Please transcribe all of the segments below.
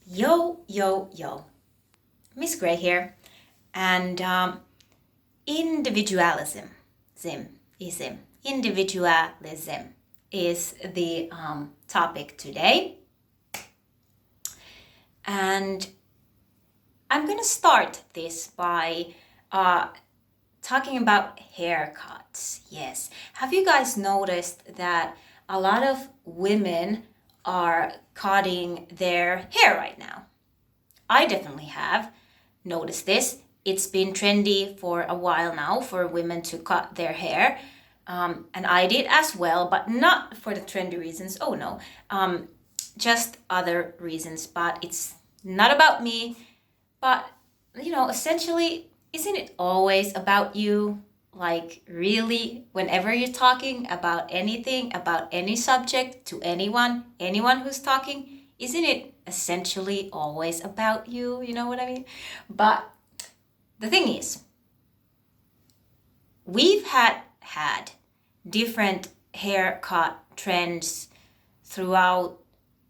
Yo, yo, yo. Miss Gray here. And individualism is the topic today. And I'm going to start this by talking about haircuts. Yes. Have you guys noticed that a lot of women are cutting their hair right now? I definitely have noticed this. It's been trendy for a while now for women to cut their hair. And I did as well, but not for the trendy reasons. Oh no, just other reasons. But it's not about me. But, essentially, isn't it always about you? Like, really, whenever you're talking about anything, about any subject to anyone who's talking, isn't it essentially always about you? You know what I mean? But the thing is, we've had different haircut trends throughout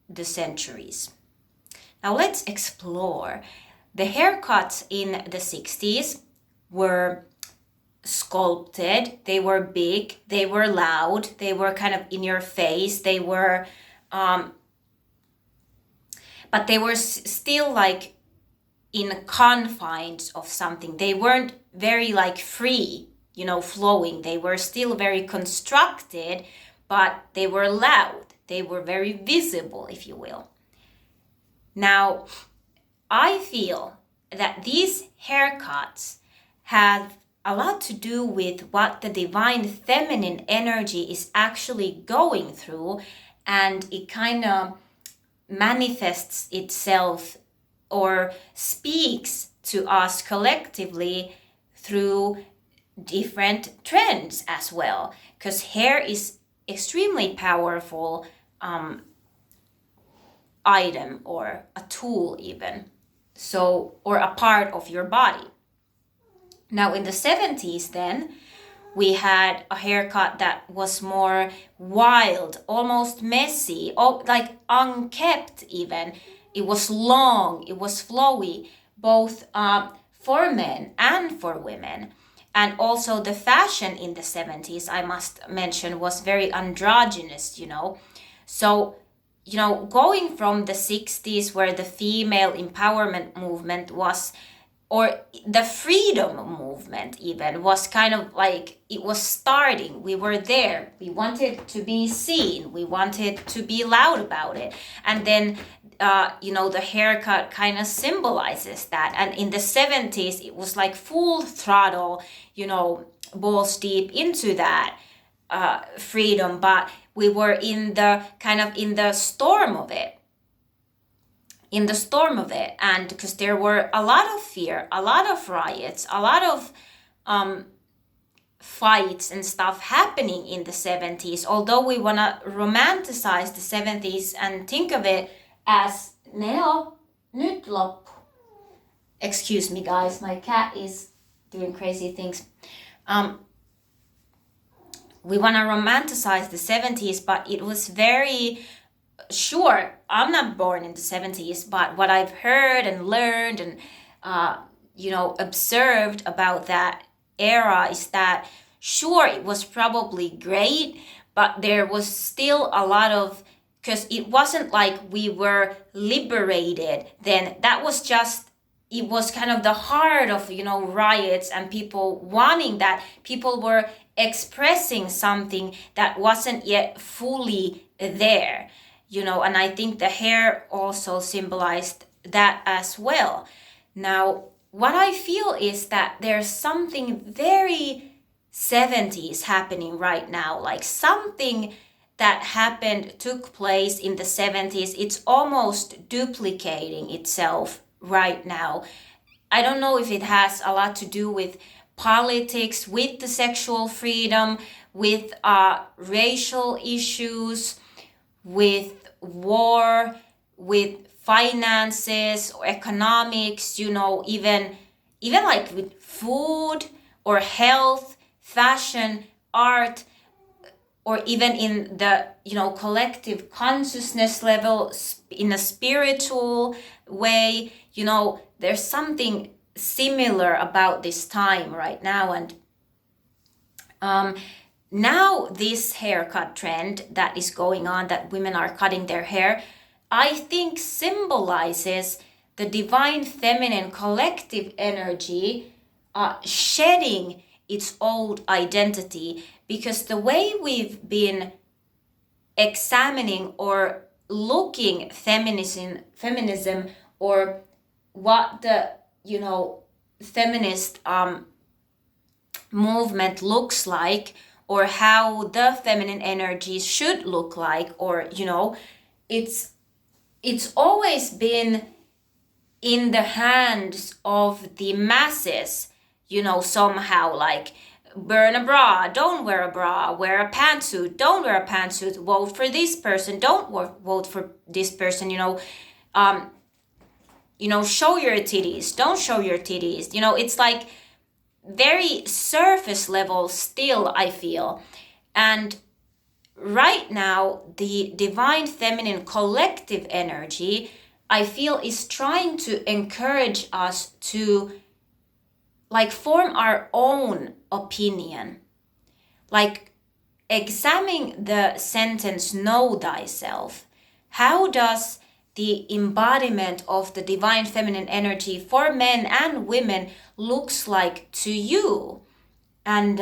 the centuries. Now let's explore. The haircuts in the 60s were sculpted, they were big, they were loud, they were kind of in your face, they were but they were still like in confines of something. They weren't very like free, flowing. They were still very constructed, but they were loud. They were very visible, if you will. Now, I feel that these haircuts have a lot to do with what the divine feminine energy is actually going through, and it kind of manifests itself or speaks to us collectively through different trends as well, because hair is extremely powerful item or a tool even, so, or a part of your body. Now in the 70s then, we had a haircut that was more wild, almost messy, like unkept even. It was long, it was flowy, both for men and for women. And also the fashion in the 70s, I must mention, was very androgynous, So, going from the 60s where the female empowerment movement was, or the freedom movement even, was kind of like, it was starting. We were there. We wanted to be seen. We wanted to be loud about it. And then, the haircut kind of symbolizes that. And in the 70s, it was like full throttle, balls deep into that freedom. But we were in the storm of it. And because there were a lot of fear, a lot of riots, a lot of fights and stuff happening in the 70s, although we want to romanticize the 70s and think of it as nyt loppu. Excuse me guys, my cat is doing crazy things. We want to romanticize the 70s, but it was very... Sure, I'm not born in the 70s, but what I've heard and learned and, observed about that era is that, sure, it was probably great, but there was still a lot of, because it wasn't like we were liberated then. That was just, it was kind of the heart of, riots and people wanting that. People were expressing something that wasn't yet fully there. And I think the hair also symbolized that as well. Now, what I feel is that there's something very 70s happening right now, like something that took place in the 70s. It's almost duplicating itself right now. I don't know if it has a lot to do with politics, with the sexual freedom, with racial issues, with war, with finances or economics, even like with food or health, fashion, art. or even in the collective consciousness level, in a spiritual way, there's something similar about this time right now. And now this haircut trend that is going on, that women are cutting their hair, I think symbolizes the divine feminine collective energy shedding its old identity, because the way we've been examining or looking feminism, or what the feminist movement looks like, or how the feminine energy should look like, or it's always been in the hands of the masses, somehow, like, burn a bra, don't wear a bra, wear a pantsuit, don't wear a pantsuit, vote for this person, don't vote for this person, show your titties, don't show your titties, it's like very surface level still, I feel. And right now, the divine feminine collective energy, I feel, is trying to encourage us to form our own opinion. Like, examine the sentence, know thyself. How does the embodiment of the divine feminine energy for men and women looks like to you? And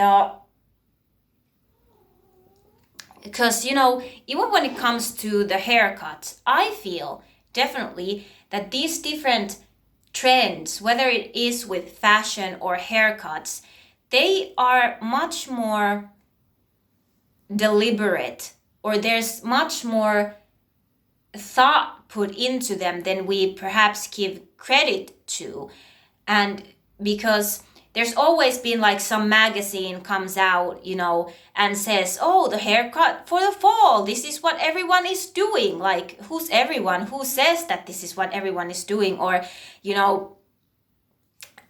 because even when it comes to the haircuts, I feel definitely that these different trends, whether it is with fashion or haircuts, they are much more deliberate, or there's much more thought put into them than we perhaps give credit to. And because there's always been some magazine comes out, and says, oh, the haircut for the fall, this is what everyone is doing. Like, who's everyone? Who says that this is what everyone is doing? Or,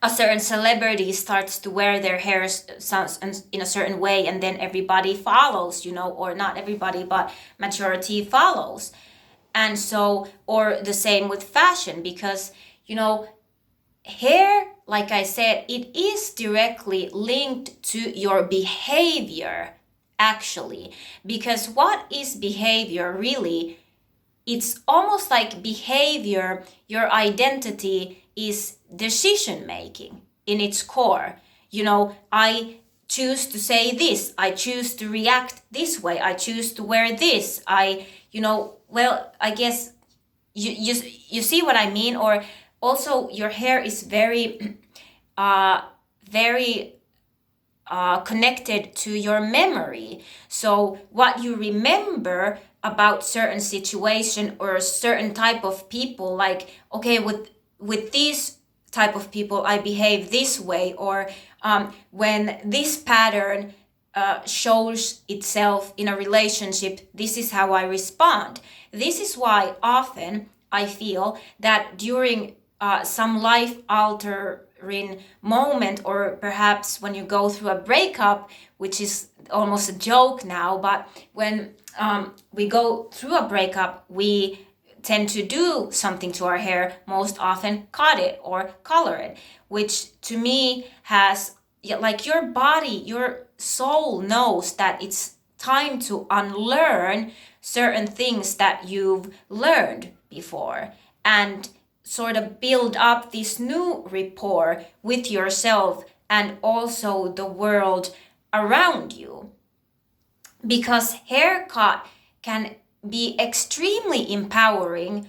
a certain celebrity starts to wear their hair in a certain way, and then everybody follows, or not everybody, but majority follows. And so, or the same with fashion, because, hair, like I said, it is directly linked to your behavior, actually. Because what is behavior really? It's almost like behavior, your identity is decision making in its core. I choose to say this, I choose to react this way, I choose to wear this, I guess you see what I mean. Or also, your hair is very very connected to your memory. So what you remember about certain situation or a certain type of people, like, okay, with these type of people I behave this way, or when this pattern shows itself in a relationship, this is how I respond. This is why often I feel that during some life altering moment, or perhaps when you go through a breakup, which is almost a joke now, but when we go through a breakup, we tend to do something to our hair, most often cut it or color it, which to me has, like, your body, your soul knows that it's time to unlearn certain things that you've learned before, and sort of build up this new rapport with yourself and also the world around you. Because haircut can be extremely empowering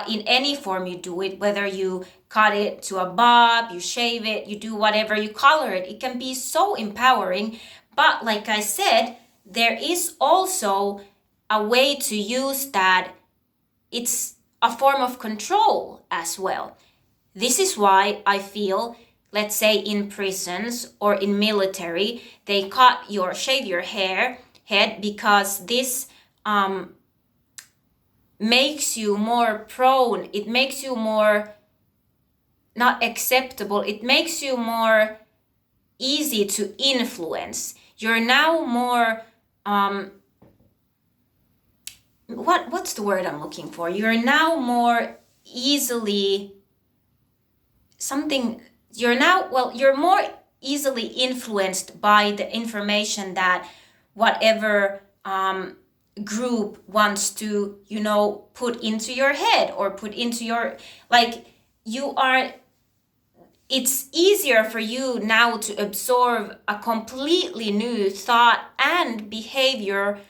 in any form you do it, whether you cut it to a bob, you shave it, you do whatever, you color it. It can be so empowering. But like I said, there is also a way to use that. It's a form of control as well. This is why I feel, let's say in prisons or in military, they shave your head, because this makes you more prone, it makes you more not acceptable, it makes you more easy to influence. You're now more what's the word I'm looking for? You're now more easily you're more easily influenced by the information that whatever group wants to, put into your head or put into your, it's easier for you now to absorb a completely new thought and behavioral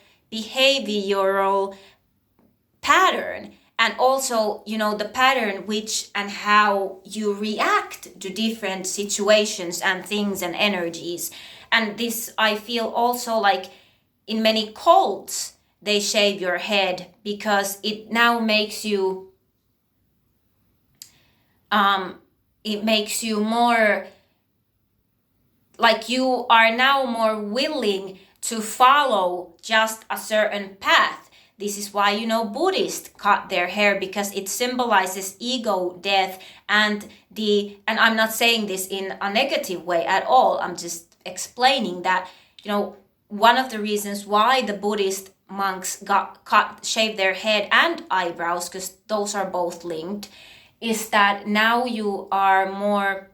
pattern, and also the pattern which and how you react to different situations and things and energies. And this, I feel also like in many cults they shave your head because it now makes you more like you are now more willing to follow just a certain path. This is why Buddhists cut their hair, because it symbolizes ego death, and I'm not saying this in a negative way at all. I'm just explaining that one of the reasons why the Buddhist monks shaved their head and eyebrows, because those are both linked, is that now you are more,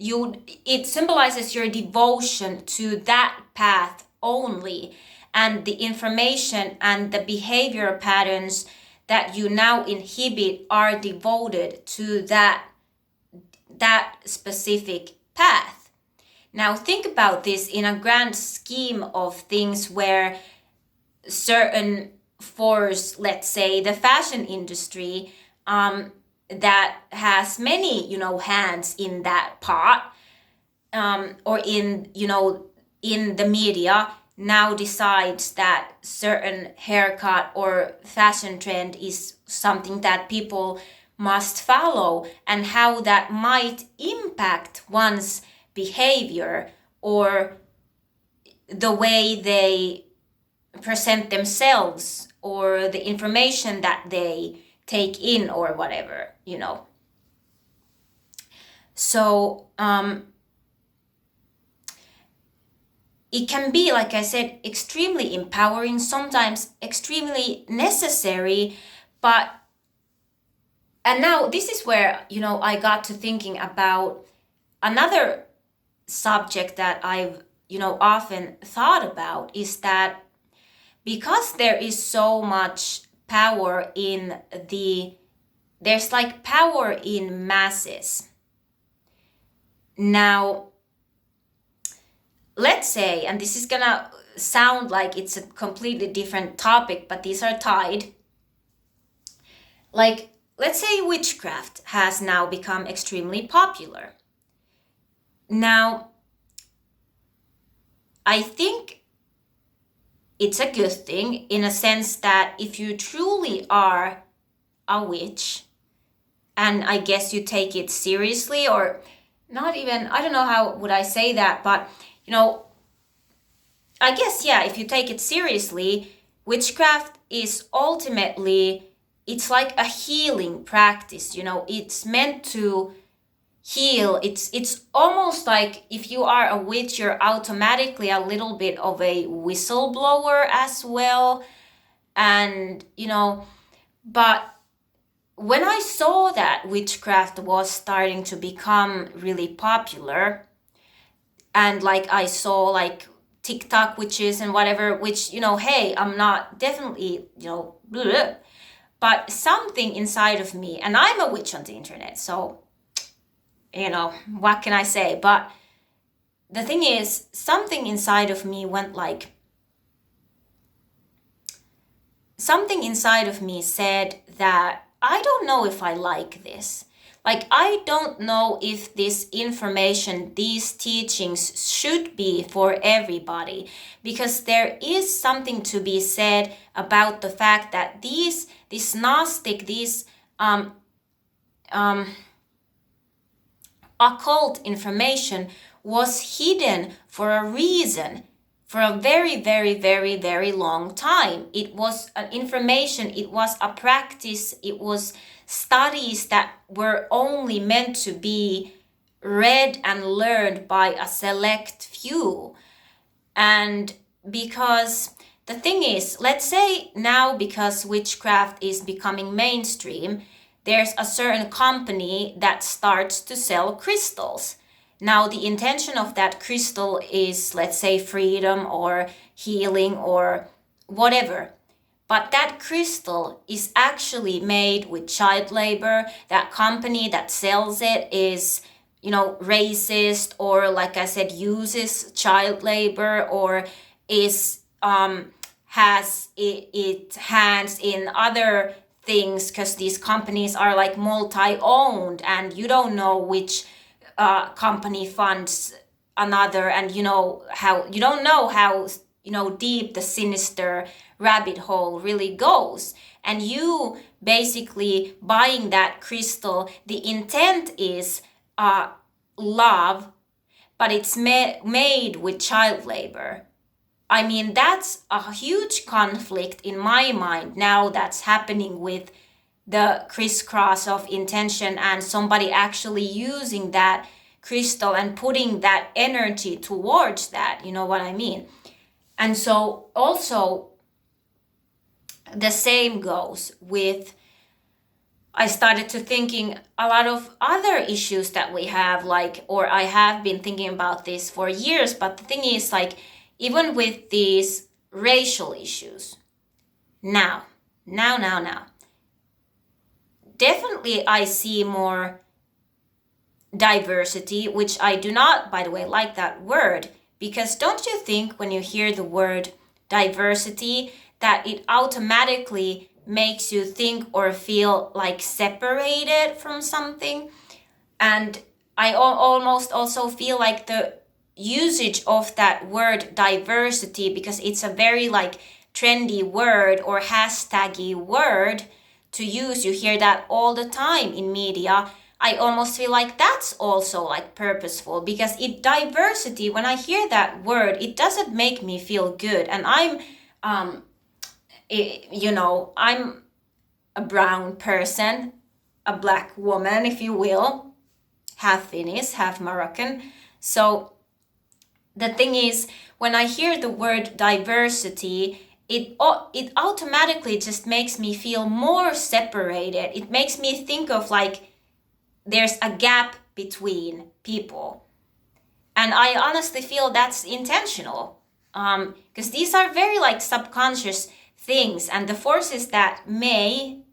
it symbolizes your devotion to that path only, and the information and the behavior patterns that you now inhibit are devoted to that specific path. Now think about this in a grand scheme of things, where certain force, let's say the fashion industry, that has many hands in that pot, or in the media, now decides that certain haircut or fashion trend is something that people must follow, and how that might impact one's behavior or the way they present themselves or the information that they take in or whatever. So it can be, like I said, extremely empowering, sometimes extremely necessary. And now this is where I got to thinking about another subject that I've often thought about, is that because there is so much power there's like power in masses. Now, let's say, and this is gonna sound like it's a completely different topic, but these are tied. Like, let's say witchcraft has now become extremely popular. Now, I think it's a good thing in a sense that if you truly are a witch, and I guess you take it seriously, or not even, I don't know how would I say that, but I guess, yeah, if you take it seriously, witchcraft is ultimately, it's like a healing practice. It's meant to heal. It's almost like if you are a witch, you're automatically a little bit of a whistleblower as well. And but when I saw that witchcraft was starting to become really popular, and like I saw like TikTok witches and whatever, which hey, I'm not definitely bleh, but something inside of me, and I'm a witch on the internet, so what can I say? But the thing is, something inside of me went like, something inside of me said that I don't know if I like this. Like, I don't know if this information, these teachings should be for everybody, because there is something to be said about the fact that this Gnostic, these occult information was hidden for a reason, for a very, very, very, very long time. It was an information, it was a practice, it was studies that were only meant to be read and learned by a select few. And because the thing is, let's say now, because witchcraft is becoming mainstream, there's a certain company that starts to sell crystals. Now, the intention of that crystal is, let's say, freedom or healing or whatever. But that crystal is actually made with child labor. That company that sells it is, racist, or like I said, uses child labor, or is has it hands in other things, because these companies are like multi-owned, and you don't know which company funds another, and how you don't know how deep the sinister rabbit hole really goes. And you basically buying that crystal, the intent is love, but it's made with child labor. I mean, that's a huge conflict in my mind now that's happening with the crisscross of intention, and somebody actually using that crystal and putting that energy towards that. You know what I mean? And so also the same goes with, I started to thinking a lot of other issues that we have, like, or I have been thinking about this for years, but the thing is, like, even with these racial issues, now, definitely I see more diversity, which I do not, by the way, like that word, because don't you think when you hear the word diversity that it automatically makes you think or feel like separated from something? And I almost also feel like the usage of that word diversity, because it's a very like trendy word or hashtaggy word to use, you hear that all the time in media. I almost feel like that's also like purposeful, because it diversity, when I hear that word, it doesn't make me feel good. And I'm I'm a brown person, a black woman, if you will, half Finnish, half Moroccan. So the thing is, when I hear the word diversity, it automatically just makes me feel more separated. It makes me think of like there's a gap between people. And I honestly feel that's intentional. Because these are very like subconscious things, and the forces that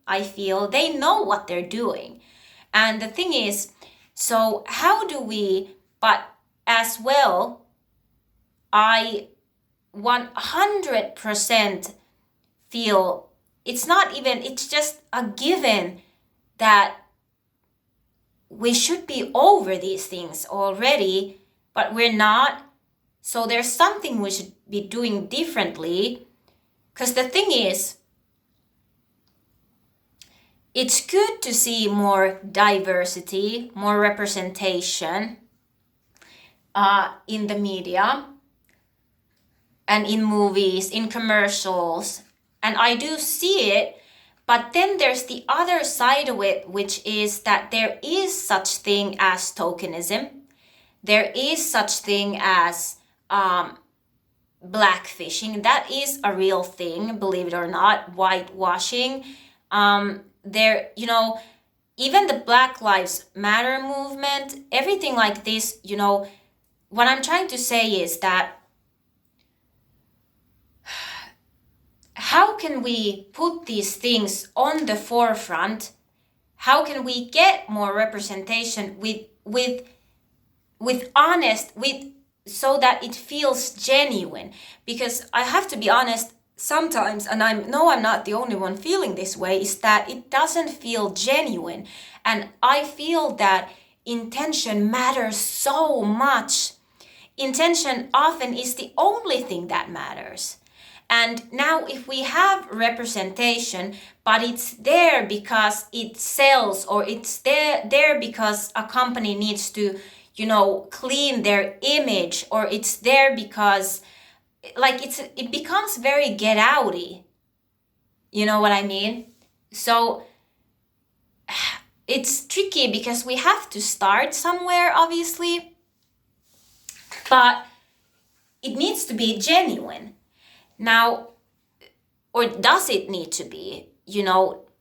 I feel, they know what they're doing. And the thing is, so how do we, but as well, I 100% feel it's not even, it's just a given that we should be over these things already, but we're not. So there's something we should be doing differently. Because the thing is, it's good to see more diversity, more representation in the media and in movies, in commercials. And I do see it, but then there's the other side of it, which is that there is such thing as tokenism. There is such thing as blackfishing. That is a real thing, believe it or not. Whitewashing. Even the Black Lives Matter movement, everything like this, what I'm trying to say is that how can we put these things on the forefront? How can we get more representation with so that it feels genuine? Because I have to be honest, sometimes, and I'm not the only one feeling this way, is that it doesn't feel genuine. And I feel that intention matters so much. Intention often is the only thing that matters. And now if we have representation, but it's there because it sells, or it's there because a company needs to, clean their image, or it's there because like it becomes very get outy. You know what I mean? So it's tricky because we have to start somewhere, obviously, but it needs to be genuine. Now, or does it need to be,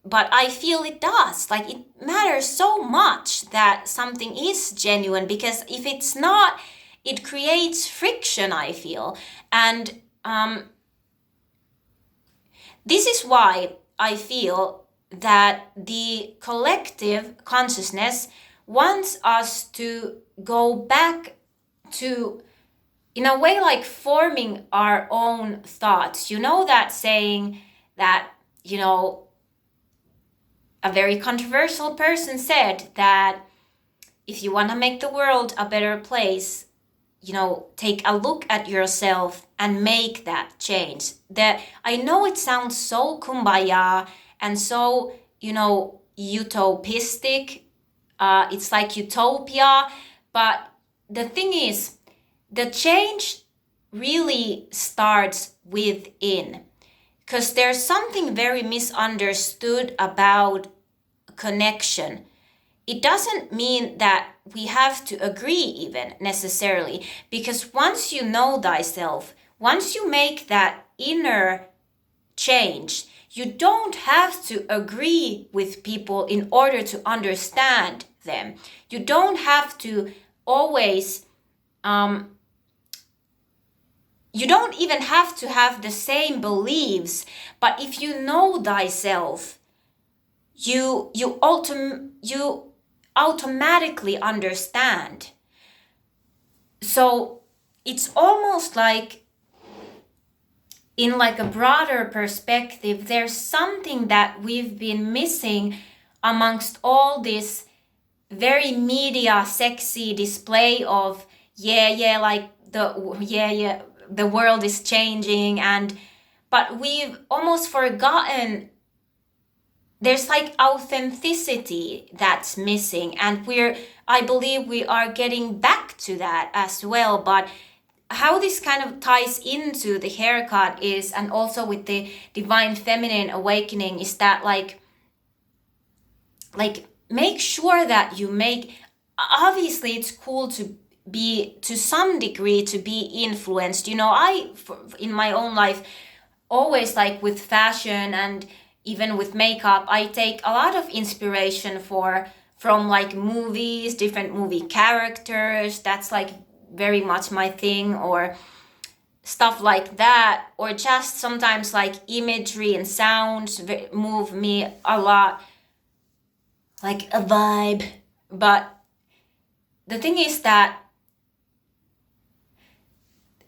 but I feel it does. Like, it matters so much that something is genuine, because if it's not, it creates friction, I feel. And this is why I feel that the collective consciousness wants us to go back to, in a way, like forming our own thoughts. You know that saying that, a very controversial person said that if you want to make the world a better place, take a look at yourself and make that change. That, I know it sounds so kumbaya and so, utopistic. It's like utopia. But the thing is, the change really starts within. Because there's something very misunderstood about connection. It doesn't mean that we have to agree even necessarily, because once you know thyself, once you make that inner change, you don't have to agree with people in order to understand them. You don't have to always, you don't even have to have the same beliefs, but if you know thyself, you automatically understand. So it's almost like, in like a broader perspective, there's something that we've been missing amongst all this very media sexy display of the world is changing, but we've almost forgotten there's like authenticity that's missing, and I believe we are getting back to that as well. But how this kind of ties into the haircut is, and also with the divine feminine awakening, is that like make sure that you make, obviously it's cool to be, to some degree, to be influenced. In my own life, always, like with fashion and even with makeup, I take a lot of inspiration from like movies, different movie characters. That's like very much my thing, or stuff like that, or just sometimes like imagery and sounds move me a lot, like a vibe. But the thing is that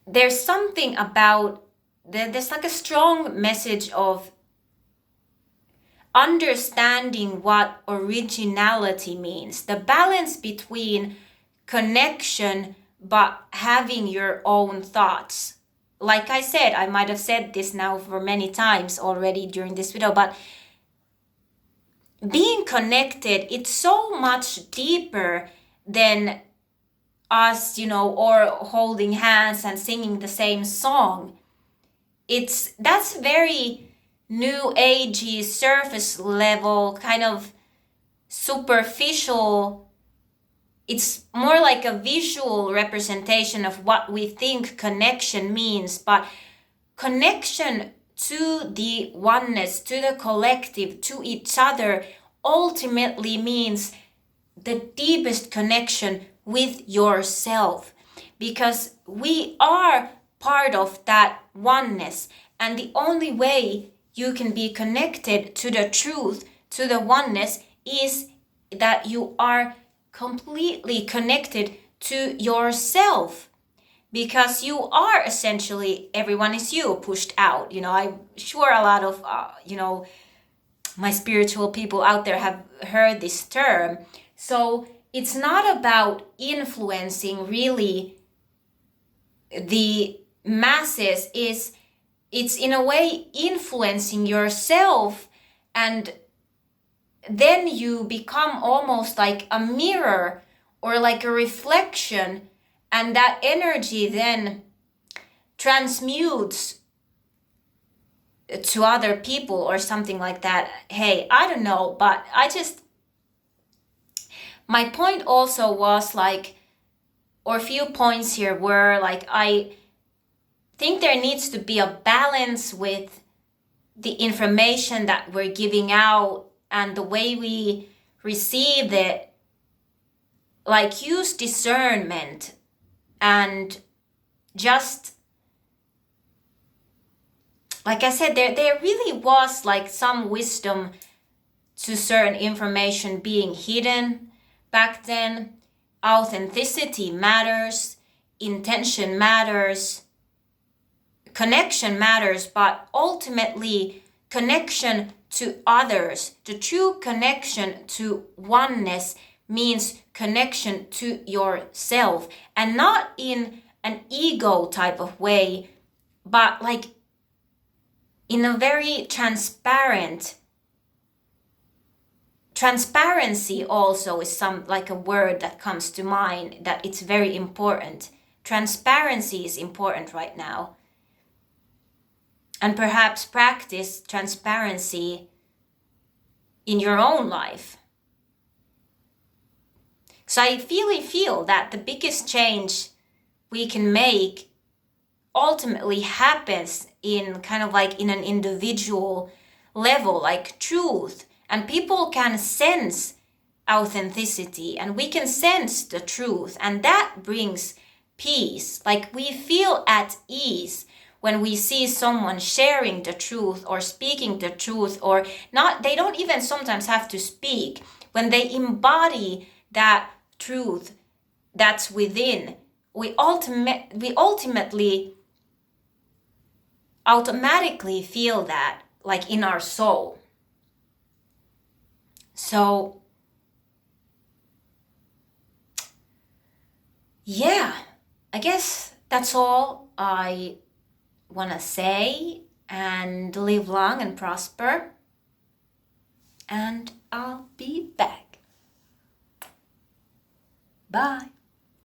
there's something about, there's like a strong message of understanding what originality means, the balance between connection but having your own thoughts. Like I said, I might have said this now for many times already during this video, but being connected, it's so much deeper than us, or holding hands and singing the same song. That's very new agey, surface level, kind of superficial. It's more like a visual representation of what we think connection means, but connection to the oneness, to the collective, to each other, ultimately means the deepest connection with yourself, because we are part of that oneness, and the only way you can be connected to the truth, to the oneness, is that you are completely connected to yourself, because you are essentially, everyone is you pushed out. I'm sure a lot of my spiritual people out there have heard this term. So it's not about influencing really the masses, it's in a way influencing yourself, and then you become almost like a mirror or like a reflection, and that energy then transmutes to other people or something like that. Hey, I don't know, but I just my point also was like, or a few points here were like, I think there needs to be a balance with the information that we're giving out and the way we receive it. Like, use discernment and just, like I said, there really was like some wisdom to certain information being hidden back then. Authenticity matters, intention matters, connection matters, but ultimately connection to others, the true connection to oneness means connection to yourself, and not in an ego type of way, but like in a very transparency also is some like a word that comes to mind, that it's very important. Transparency is important right now. And perhaps practice transparency in your own life. So I really feel that the biggest change we can make ultimately happens in kind of like in an individual level, like truth. And people can sense authenticity, and we can sense the truth, and that brings peace. Like, we feel at ease when we see someone sharing the truth or speaking the truth, or not, they don't even sometimes have to speak. When they embody that truth that's within, we ultimately automatically feel that like in our soul. So yeah, I guess that's all I want to say, and live long and prosper, and I'll be back. Bye.